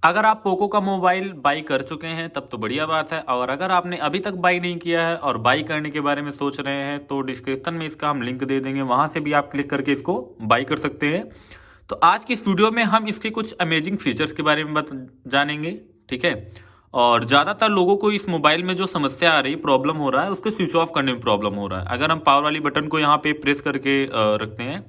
अगर आप पोको का मोबाइल बाई कर चुके हैं तब तो बढ़िया बात है, और अगर आपने अभी तक बाई नहीं किया है और बाई करने के बारे में सोच रहे हैं तो डिस्क्रिप्शन में इसका हम लिंक दे देंगे, वहां से भी आप क्लिक करके इसको बाई कर सकते हैं। तो आज की इस वीडियो में हम इसके कुछ अमेजिंग फीचर्स के बारे में जानेंगे, ठीक है। और ज़्यादातर लोगों को इस मोबाइल में जो समस्या आ रही, प्रॉब्लम हो रहा है, उसको स्विच ऑफ करने में प्रॉब्लम हो रहा है। अगर हम पावर वाली बटन को यहाँ पे प्रेस करके रखते हैं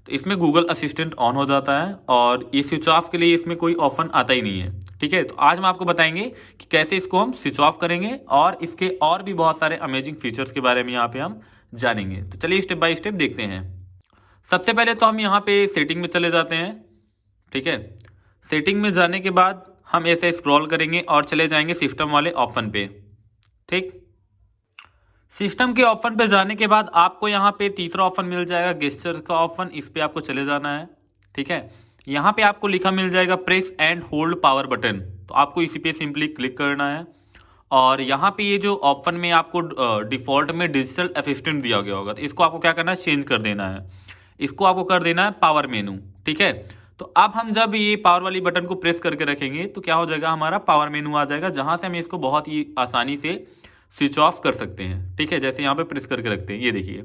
तो इसमें गूगल असिस्टेंट ऑन हो जाता है, और ये स्विच ऑफ के लिए इसमें कोई ऑप्शन आता ही नहीं है, ठीक है। तो आज हम आपको बताएंगे कि कैसे इसको हम स्विच ऑफ करेंगे, और इसके और भी बहुत सारे अमेजिंग फीचर्स के बारे में यहाँ पे हम जानेंगे। तो चलिए स्टेप बाय स्टेप देखते हैं। सबसे पहले तो हम यहाँ पे सेटिंग में चले जाते हैं, ठीक है। सेटिंग में जाने के बाद हम ऐसे स्क्रॉल करेंगे और चले जाएंगे सिस्टम वाले ऑप्शन पे, ठीक। सिस्टम के ऑप्शन पे जाने के बाद आपको यहाँ पे तीसरा ऑप्शन मिल जाएगा गेस्चर का ऑप्शन, इस पे आपको चले जाना है, ठीक है। यहाँ पे आपको लिखा मिल जाएगा press and hold power button, तो आपको इसी पे सिंपली क्लिक करना है। और यहाँ पे ये जो ऑप्शन में आपको डिफॉल्ट में डिजिटल असिस्टेंट दिया गया होगा, तो इसको आपको क्या करना है, चेंज कर देना है। इसको आपको कर देना है पावर मेनू, ठीक है। तो अब हम जब ये पावर वाली बटन को प्रेस करके रखेंगे तो क्या हो जाएगा, हमारा पावर मेनू आ जाएगा, जहां से हम इसको बहुत ही आसानी से स्विच ऑफ कर सकते हैं, ठीक है। जैसे यहाँ पे प्रेस करके रखते हैं, ये देखिए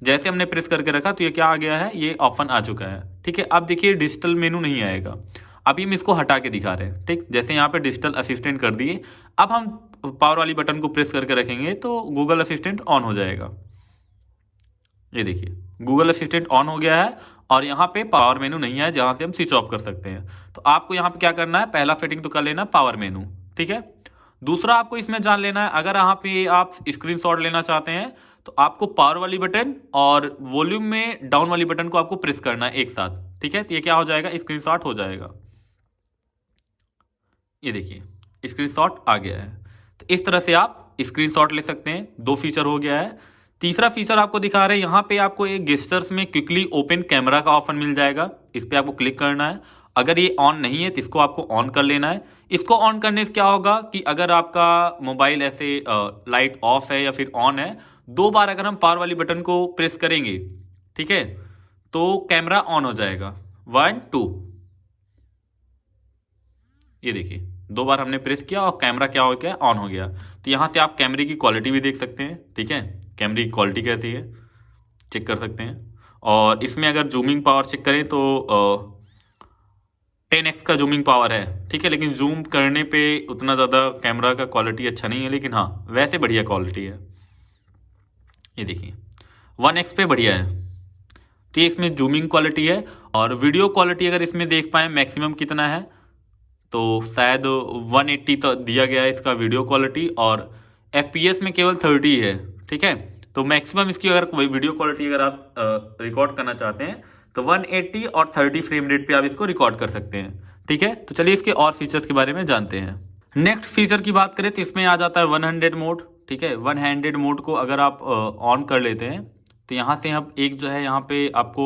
जैसे हमने प्रेस करके रखा तो ये क्या आ गया है, ये ऑप्शन आ चुका है, ठीक है। अब देखिए डिजिटल मेनू नहीं आएगा, अभी हम इसको हटा के दिखा रहे हैं, ठीक। जैसे यहाँ पे डिजिटल असिस्टेंट कर दिए, अब हम पावर वाली बटन को प्रेस करके रखेंगे तो गूगल असिस्टेंट ऑन हो जाएगा। ये देखिए गूगल असिस्टेंट ऑन हो गया है, और यहाँ पे पावर मेनू नहीं है जहां से हम स्विच ऑफ कर सकते हैं। तो आपको यहाँ पे क्या करना है, पहला सेटिंग तो कर लेना पावर मेनू, ठीक है। दूसरा आपको इसमें जान लेना है, अगर यहाँ पे आप स्क्रीनशॉट लेना चाहते हैं तो आपको पावर वाली बटन और वॉल्यूम में डाउन वाली बटन को आपको प्रेस करना है एक साथ, ठीक है। तो ये क्या हो जाएगा, स्क्रीनशॉट हो जाएगा। ये देखिए स्क्रीनशॉट आ गया है। तो इस तरह से आप स्क्रीनशॉट ले सकते हैं, दो फीचर हो गया है। तीसरा फीचर आपको दिखा रहे हैं, यहाँ पे आपको एक गेस्चर्स में क्विकली ओपन कैमरा का ऑप्शन मिल जाएगा, इस पे आपको क्लिक करना है। अगर ये ऑन नहीं है तो इसको आपको ऑन कर लेना है। इसको ऑन करने से क्या होगा कि अगर आपका मोबाइल ऐसे लाइट ऑफ है या फिर ऑन है, दो बार अगर हम पावर वाली बटन को प्रेस करेंगे, ठीक है, तो कैमरा ऑन हो जाएगा। 1 2, ये देखिए दो बार हमने प्रेस किया और कैमरा क्या हो गया, ऑन हो गया। तो यहाँ से आप कैमरे की क्वालिटी भी देख सकते हैं, ठीक है। कैमरे की क्वालिटी कैसी है चेक कर सकते हैं। और इसमें अगर जूमिंग पावर चेक करें तो 10x का जूमिंग पावर है, ठीक है। लेकिन जूम करने पे उतना ज़्यादा कैमरा का क्वालिटी अच्छा नहीं है, लेकिन हाँ वैसे बढ़िया क्वालिटी है। ये देखिए 1x पे बढ़िया है, तो ये इसमें जूमिंग क्वालिटी है। और वीडियो क्वालिटी अगर इसमें देख पाए मैक्सिमम कितना है, तो शायद 180 तो दिया गया है इसका वीडियो क्वालिटी, और FPS में केवल 30 है, ठीक है। तो मैक्सिमम इसकी अगर कोई वीडियो क्वालिटी अगर आप रिकॉर्ड करना चाहते हैं तो 180 और 30 फ्रेम रेट पे आप इसको रिकॉर्ड कर सकते हैं, ठीक है। तो चलिए इसके और फीचर्स के बारे में जानते हैं। नेक्स्ट फीचर की बात करें तो इसमें आ जाता है वन हैंडेड मोड, ठीक है। वन हैंडेड मोड को अगर आप ऑन कर लेते हैं तो यहाँ से हम एक जो है यहाँ पे आपको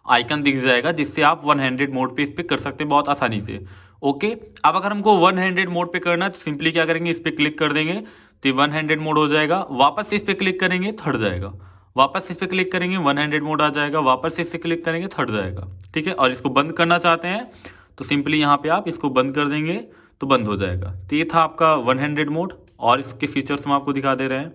आइकन दिख जाएगा, जिससे आप वन हैंडेड मोड पे इस पर कर सकते हैं बहुत आसानी से। ओके, अब अगर हमको वन हैंडेड मोड पे करना है तो सिंपली क्या करेंगे, इस पर क्लिक कर देंगे तो ये वन हैंडेड मोड हो जाएगा। वापस इस पर क्लिक करेंगे तो हट जाएगा, वापस इस पर क्लिक करेंगे वन हैंडेड मोड आ जाएगा, वापस इस पर क्लिक करेंगे तो हट जाएगा, ठीक है। और इसको बंद करना चाहते हैं तो सिंपली यहाँ पे आप इसको बंद कर देंगे तो बंद हो जाएगा। तो ये था आपका वन हैंडेड मोड, और इसके फीचर्स हम आपको दिखा दे रहे हैं।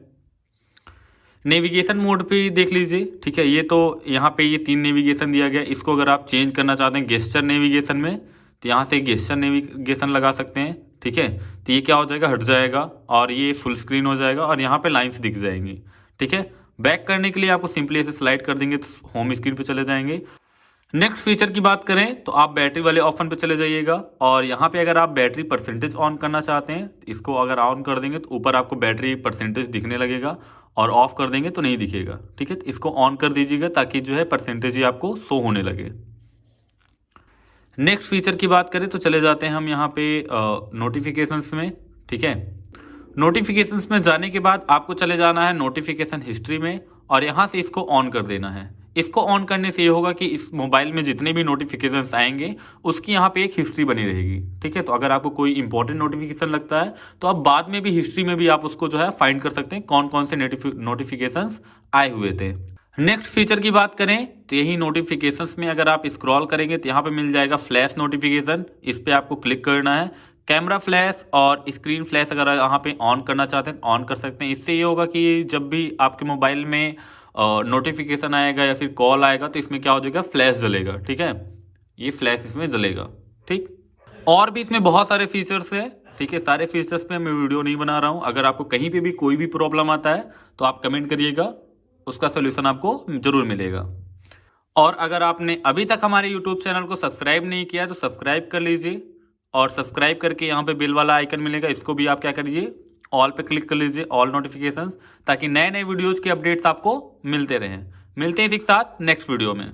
नेविगेशन मोड पे देख लीजिए, ठीक है। ये तो यहाँ पे ये 3 नेविगेशन दिया गया, इसको अगर आप चेंज करना चाहते हैं गेस्चर नेविगेशन में तो यहाँ से गेस्चर नेविगेशन लगा सकते हैं, ठीक है। तो ये क्या हो जाएगा, हट जाएगा, और ये फुल स्क्रीन हो जाएगा, और यहाँ पे लाइंस दिख जाएंगी, ठीक है। बैक करने के लिए आपको सिंपली ऐसे स्लाइड कर देंगे तो होम स्क्रीन पे चले जाएंगे। नेक्स्ट फीचर की बात करें तो आप बैटरी वाले ऑप्शन पे चले जाइएगा, और यहाँ पे अगर आप बैटरी परसेंटेज ऑन करना चाहते हैं, इसको अगर ऑन कर देंगे तो ऊपर आपको बैटरी परसेंटेज दिखने लगेगा, और ऑफ कर देंगे तो नहीं दिखेगा, ठीक है। तो इसको ऑन कर दीजिएगा ताकि जो है परसेंटेज ही आपको शो होने लगे। नेक्स्ट फीचर की बात करें तो चले जाते हैं हम यहाँ पे नोटिफिकेशंस में, ठीक है। नोटिफिकेशंस में जाने के बाद आपको चले जाना है नोटिफिकेशन हिस्ट्री में, और यहाँ से इसको ऑन कर देना है। इसको ऑन करने से ये होगा कि इस मोबाइल में जितने भी नोटिफिकेशंस आएंगे उसकी यहाँ पे एक हिस्ट्री बनी रहेगी, ठीक है। तो अगर आपको कोई इंपॉर्टेंट नोटिफिकेशन लगता है तो आप बाद में भी हिस्ट्री में भी आप उसको जो है फाइंड कर सकते हैं कौन कौन से नोटिफिकेशंस आए हुए थे। नेक्स्ट फीचर की बात करें तो यही नोटिफिकेशंस में अगर आप स्क्रॉल करेंगे तो यहाँ पे मिल जाएगा फ्लैश नोटिफिकेशन। इस पे आपको क्लिक करना है। कैमरा फ्लैश और स्क्रीन फ्लैश अगर यहाँ पे ऑन करना चाहते हैं ऑन कर सकते हैं। इससे ये होगा कि जब भी आपके मोबाइल में नोटिफिकेशन आएगा या फिर कॉल आएगा तो इसमें क्या हो जाएगा, फ्लैश जलेगा। ठीक है, ये फ्लैश इसमें जलेगा। ठीक, और भी इसमें बहुत सारे फीचर्स है। ठीक है, सारे फीचर्स पे मैं वीडियो नहीं बना रहा हूँ। अगर आपको कहीं पे भी कोई भी प्रॉब्लम आता है तो आप कमेंट करिएगा, उसका सोल्यूशन आपको जरूर मिलेगा। और अगर आपने अभी तक हमारे यूट्यूब चैनल को सब्सक्राइब नहीं किया है तो सब्सक्राइब कर लीजिए, और सब्सक्राइब करके यहाँ पे बेल वाला आइकन मिलेगा, इसको भी आप क्या करिए, ऑल पे क्लिक कर लीजिए, ऑल नोटिफिकेशंस, ताकि नए नए वीडियोज़ के अपडेट्स आपको मिलते रहें। मिलते हैं इसी के साथ नेक्स्ट वीडियो में।